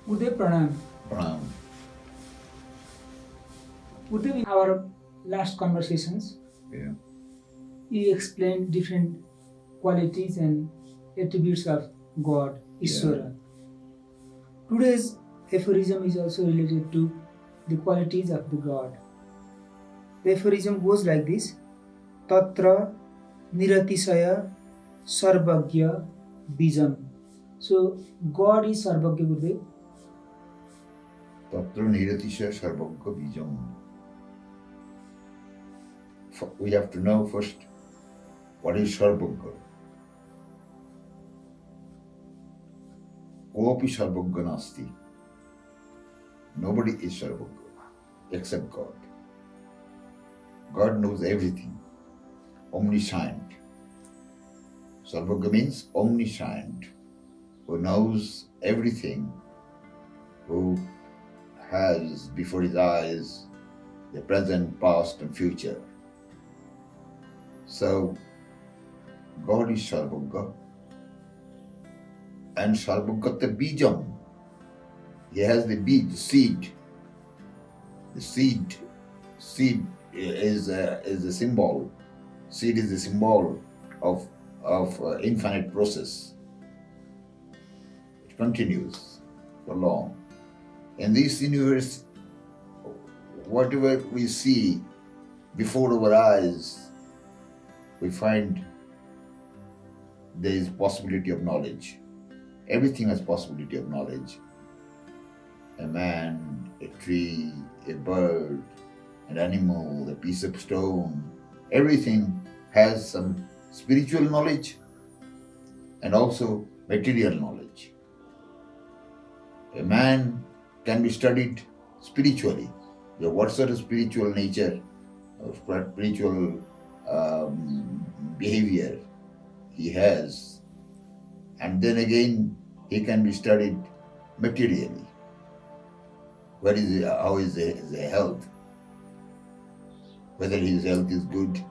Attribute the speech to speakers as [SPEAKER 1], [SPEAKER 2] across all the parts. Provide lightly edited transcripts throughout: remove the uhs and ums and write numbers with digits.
[SPEAKER 1] Uday Pranam.
[SPEAKER 2] Pranam.
[SPEAKER 1] Uday, in our last conversations,
[SPEAKER 2] Yeah.
[SPEAKER 1] you explained different qualities and attributes of God, Ishvara. Today's aphorism is also related to the qualities of the God. The aphorism goes like this: Tatra Niratisaya Sarvagya Bijam. So God is Sarvagya Gurudev.
[SPEAKER 2] Tatra Niratisha Sarvagya Bijam. We have to know first what is Sarvagya. Kopi Sarvagya Nasti. Nobody is Sarvagya except God. God knows everything. Omniscient. Sarvagya means omniscient, who knows everything, who has before his eyes the present, past, and future. So, God is Sarvagya. And Sarvagata Bijam. He has the bij, the seed. The seed is a symbol. Seed is a symbol of infinite process. It continues for long. In this universe, whatever we see before our eyes, we find there is possibility of knowledge. Everything has possibility of knowledge. A man, a tree, a bird, an animal, a piece of stone, everything has some spiritual knowledge and also material knowledge. A man can be studied spiritually. What sort of spiritual nature, or spiritual behavior he has, and then again he can be studied materially. How is his health? Whether his health is good,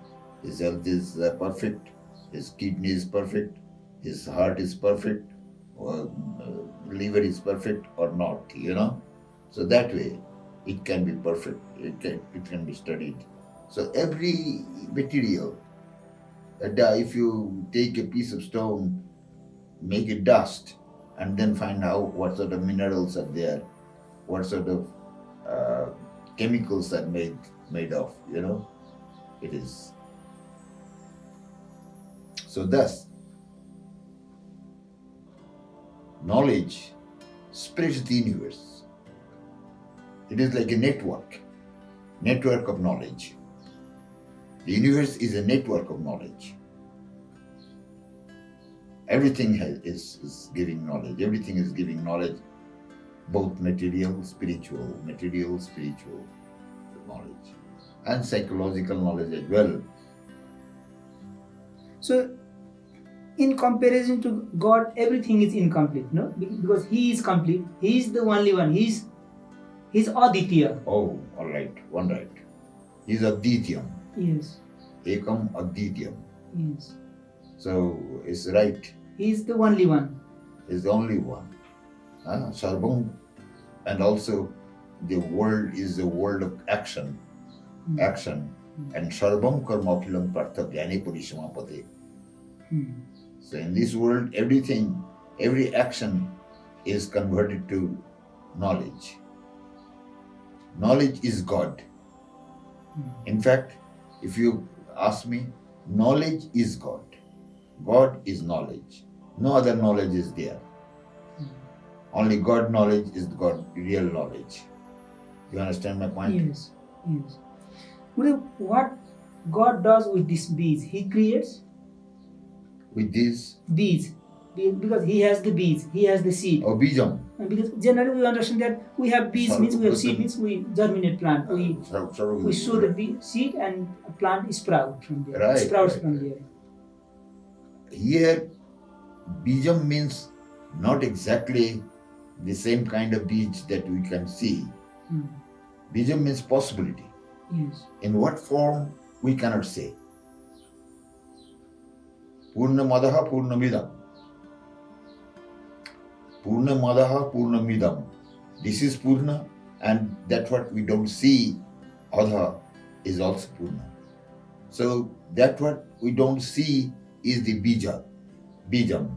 [SPEAKER 2] his health is perfect, his kidney is perfect, his heart is perfect, or liver is perfect or not, So that way, it can be perfect, it can be studied. So every material, if you take a piece of stone, make it dust, and then find out what sort of minerals are there, what sort of chemicals are made of, it is. So thus, knowledge spreads the universe. It is like a network of knowledge. The universe is a network of knowledge. Everything is giving knowledge. Everything is giving knowledge, both material, spiritual knowledge, and psychological knowledge as well.
[SPEAKER 1] So, in comparison to God, everything is incomplete, no? Because He is complete. He is the only one. He's Aditya.
[SPEAKER 2] Oh, all right, one right. He's Aditya.
[SPEAKER 1] Yes.
[SPEAKER 2] Ekam Aditya.
[SPEAKER 1] Yes.
[SPEAKER 2] So it's right.
[SPEAKER 1] He's the only one.
[SPEAKER 2] He's the only one. Sarvam, and also the world is a world of action. Action. And Sarvam Karmakhilam Partha Jnani Purisamapate. So in this world, every action is converted to knowledge. Knowledge is God. In fact, if you ask me, knowledge is God. God is knowledge. No other knowledge is there. Only God knowledge is God, real knowledge. You understand my point?
[SPEAKER 1] Yes. What God does with these bees, He creates?
[SPEAKER 2] With these?
[SPEAKER 1] Bees. Because He has the bees, He has the seed.
[SPEAKER 2] Oh, bijam.
[SPEAKER 1] Because generally we understand that we have bees, means we have seed, means we germinate plant. We sow the seed and a plant sprouts from there.
[SPEAKER 2] Right,
[SPEAKER 1] sprouts from there.
[SPEAKER 2] Here, bijam means not exactly the same kind of beach that we can see. Bijam means possibility.
[SPEAKER 1] Yes.
[SPEAKER 2] In what form, we cannot say. Purnamadaha Purnamidam. Purnamadaha Purnamidam. This is Purna, and that what we don't see, Adha, is also Purna. So that what we don't see is the Bija, Bijam.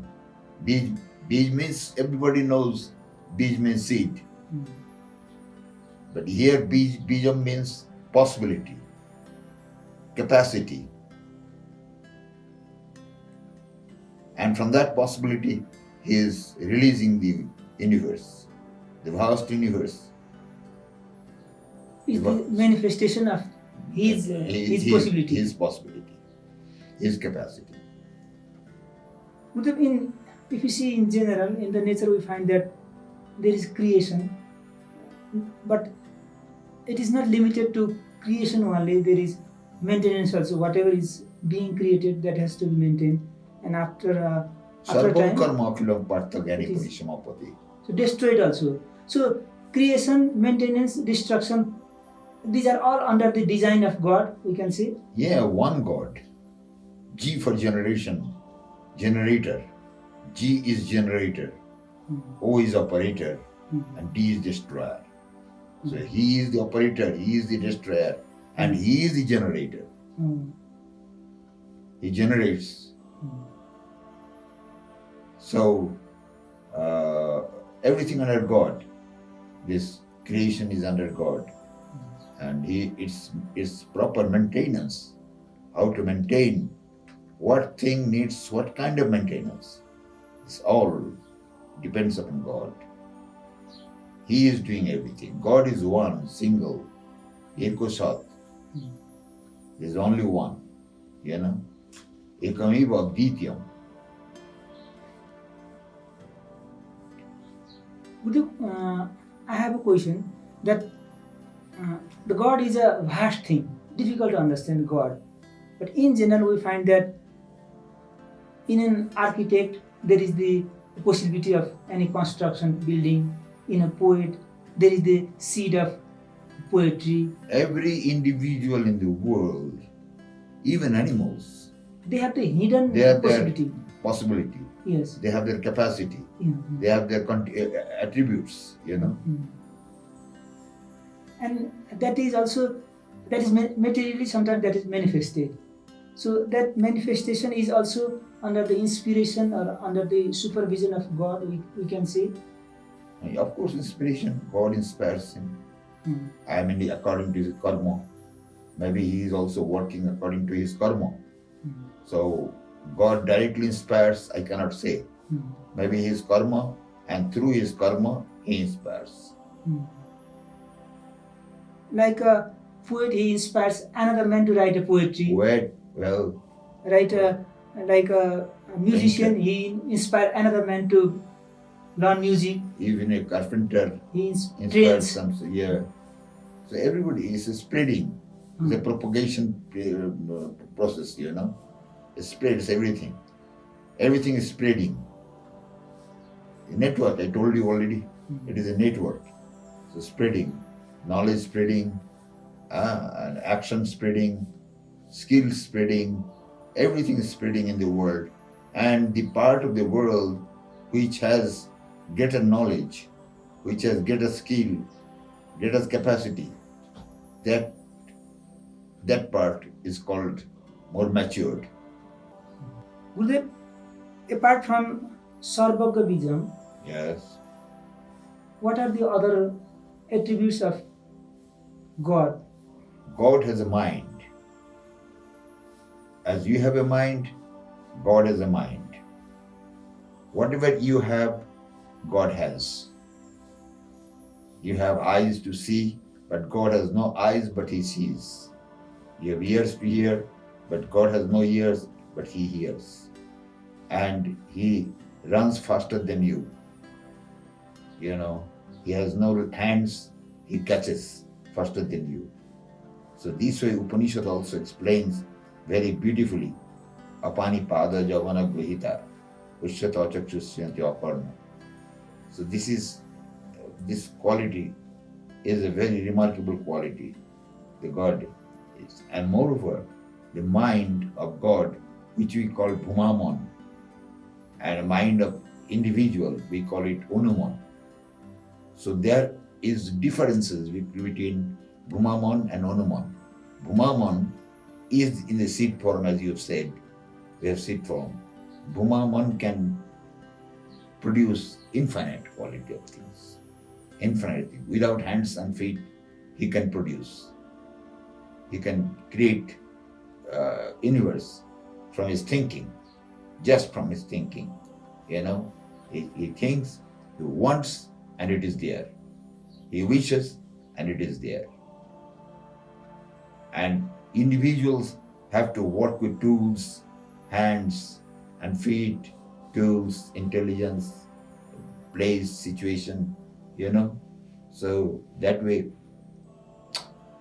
[SPEAKER 2] Bij, Bij means everybody knows Bij means seed.
[SPEAKER 1] Mm.
[SPEAKER 2] But here Bijam means possibility, capacity. And from that possibility, he is releasing the universe, the vast universe.
[SPEAKER 1] Is the manifestation of his possibility.
[SPEAKER 2] His possibility, his capacity.
[SPEAKER 1] Gurudev, if you see in general, in the nature we find that there is creation, but it is not limited to creation only. There is maintenance also. Whatever is being created, that has to be maintained. And after
[SPEAKER 2] Sarvam
[SPEAKER 1] time,
[SPEAKER 2] karma akilam partha gyani
[SPEAKER 1] it is-
[SPEAKER 2] purisamapati.
[SPEAKER 1] so destroyed also. So creation, maintenance, destruction, these are all under the design of God, we can say.
[SPEAKER 2] Yeah, one God. G for generation, generator. G is generator. O is operator. And D is destroyer. So he is the operator, he is the destroyer, and he is the generator.
[SPEAKER 1] Mm.
[SPEAKER 2] He generates. So everything under God. This creation is under God, and it's proper maintenance. How to maintain? What thing needs what kind of maintenance? This all depends upon God. He is doing everything. God is one, single, ekosat. There is only one, Ekamiva Advityam.
[SPEAKER 1] Gurudev, I have a question that the God is a vast thing, difficult to understand God. But in general, we find that in an architect, there is the possibility of any construction, building. In a poet, there is the seed of poetry.
[SPEAKER 2] Every individual in the world, even animals,
[SPEAKER 1] They have the hidden
[SPEAKER 2] they have their
[SPEAKER 1] possibility.
[SPEAKER 2] possibility.
[SPEAKER 1] Yes.
[SPEAKER 2] They have their capacity.
[SPEAKER 1] Yeah.
[SPEAKER 2] They have their attributes,
[SPEAKER 1] And that is also, that is materially sometimes that is manifested. So that manifestation is also under the inspiration or under the supervision of God, we can say.
[SPEAKER 2] Of course, inspiration. God inspires him.
[SPEAKER 1] Mm.
[SPEAKER 2] I mean, according to his karma. Maybe he is also working according to his karma. So, God directly inspires, I cannot say. Maybe his karma, and through his karma, he inspires.
[SPEAKER 1] Like a poet, he inspires another man to write a poetry.
[SPEAKER 2] Well,
[SPEAKER 1] Like a musician, he inspires another man to learn music.
[SPEAKER 2] even a carpenter
[SPEAKER 1] He
[SPEAKER 2] inspires
[SPEAKER 1] trains.
[SPEAKER 2] something. Yeah. So everybody is spreading. It's a propagation process, It spreads everything. Everything is spreading. A network, I told you already. It is a network. So spreading, knowledge spreading, and action spreading, skill spreading, everything is spreading in the world. And the part of the world which has greater knowledge, which has greater skill, greater capacity, that part is called more matured.
[SPEAKER 1] Gurudev, apart from Sarvagya Bijam,
[SPEAKER 2] Yes.
[SPEAKER 1] what are the other attributes of God?
[SPEAKER 2] God has a mind. As you have a mind, God has a mind. Whatever you have, God has. You have eyes to see, but God has no eyes, but He sees. You have ears to hear, but God has no ears, but He hears. And He runs faster than you. He has no hands, He catches faster than you. So this way Upanishad also explains very beautifully. Apani pada javana grihita ushyata chakshusyanti aparna. So this quality is a very remarkable quality, the God is. And moreover, the mind of God, which we call Bhumamon, and a mind of individual, we call it Unumon. So there is differences between Bhumaman and Anuman. Bhumaman is in the seed form, as you have said. We have seed form. Bhumaman can produce infinite quality of things. Infinite things. Without hands and feet, he can produce. He can create universe from his thinking, just from his thinking. You know, he thinks, he wants, and it is there. He wishes, and it is there. And individuals have to work with tools, hands and feet, tools, intelligence, place, situation, you know. So that way,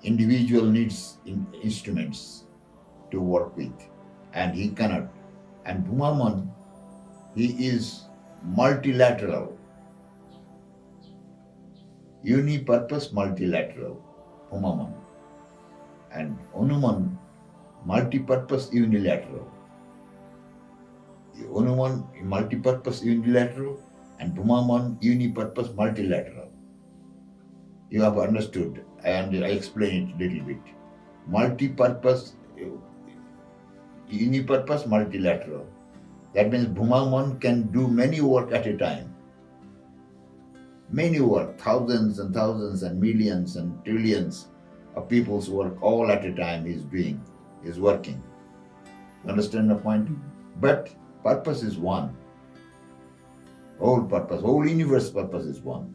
[SPEAKER 2] individual needs instruments to work with, and he cannot. And Bhumaman, he is multilateral, uni-purpose multilateral, Bhumaman. And Hanuman, multi-purpose unilateral. Hanuman, multi-purpose unilateral, and Bhumaman, uni-purpose multilateral. You have understood, and I explain it a little bit. Multi-purpose, uni-purpose multilateral. That means Bhumaman can do many work at a time. Many work, thousands and thousands and millions and trillions of people's work all at a time is doing, is working. Understand the point? But purpose is one. Whole purpose, whole universe purpose is one.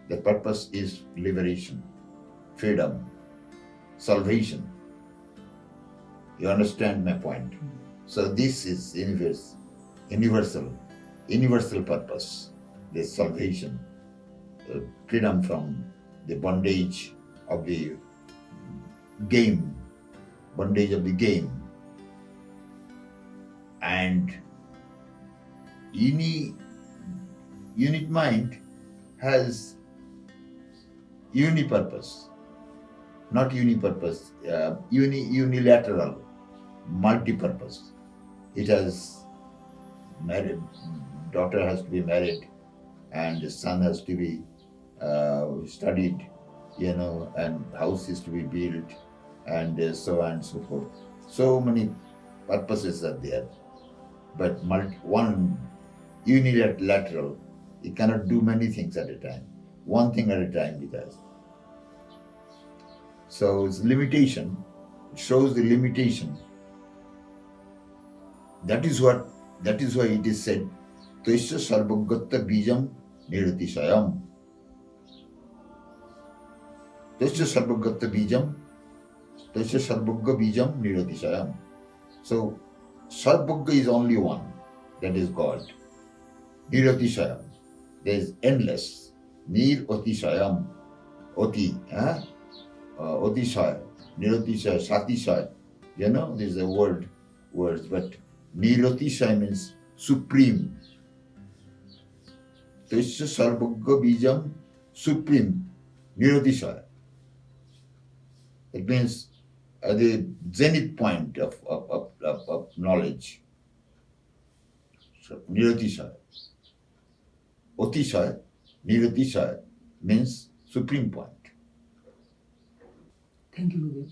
[SPEAKER 2] The purpose is liberation, freedom, salvation. You understand my point? So this is universal purpose, the salvation, freedom from the bondage of the game, and unit mind has unipurpose, not unipurpose, unilateral, multi-purpose. It has married, daughter has to be married, and the son has to be studied, you know, and house is to be built, and so on and so forth. So many purposes are there, but one unilateral, it cannot do many things at a time. One thing at a time it does. So it's limitation. It shows the limitation. That is why it is said, Tesya sarvagatta bijam nirutishayam. Tesya sarvagatta bijam, Tesya sarvagga bijam nirutishayam. So sarvagga is only one, that is God. Nirutishayam, there is endless. Nirutishayam, oti, otishaya, nirutishaya, satishaya. You know, this is a words, but Nirotishaya means supreme. Tesya sarvagga bijam, supreme, Nirotishaya. It means the zenith point of knowledge. So, Nirotishaya. Otishaya, Nirotishaya means supreme point.
[SPEAKER 1] Thank you, Gurudev.